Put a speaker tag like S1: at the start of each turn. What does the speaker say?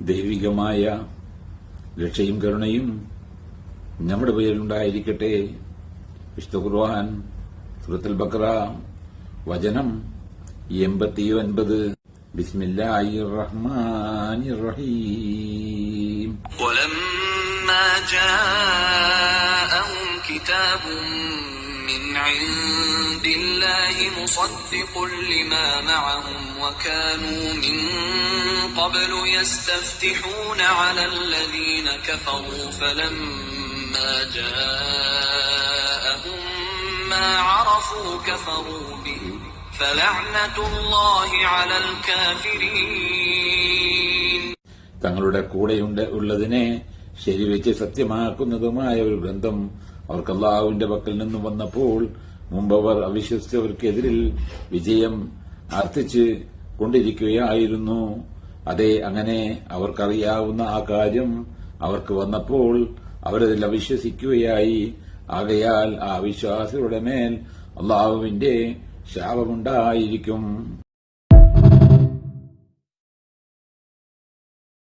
S1: ദൈവികമായ രക്ഷയും കരുണയും നമ്മുടെ പേരിലുണ്ടായിരിക്കട്ടെ. വിശുദ്ധ ഖുർആൻ സൂറത്തുൽ ബഖറ വചനം 89. ബിസ്മില്ലാഹിർ റഹ്മാനിർ റഹീം.
S2: വലമ്മാ ജാഅഹും കിതാബുൻ മിൻ ഇൻദില്ലാഹി മുസദ്ദിഖുൻ ലിമാ മഅഹും വകാനൂ മിൻ ഖബ്ലു യസ്തഫ്തിഹൂന അലല്ലദീന കഫറൂ ഫലമ്മാ ജാഅഹും മാ അറഫൂ കഫറൂ ബിഹി ഫലഅ്നതുല്ലാഹി അലൽ കാഫിരീൻ.
S1: തങ്ങളുടെ കൂടെയുള്ളതിനെ ശരിവെച്ച് സത്യമാക്കുന്നതുമായ ഒരു ഗ്രന്ഥം അവർക്ക് അല്ലാഹുവിന്റെ പക്കൽ നിന്നും വന്നപ്പോൾ മുമ്പവർ അവിശ്വസിച്ചവർക്കെതിരിൽ വിജയം ആർത്തിച്ച് കൊണ്ടിരിക്കുകയായിരുന്നു. അതെ, അങ്ങനെ അവർക്കറിയാവുന്ന ആ കാര്യം അവർക്ക് വന്നപ്പോൾ അവരതിൽ അവിശ്വസിക്കുകയായി. ആകയാൽ ആ വിശ്വാസികളുടെ മേൽ അല്ലാഹുവിന്റെ ശാപമുണ്ടായിരിക്കും.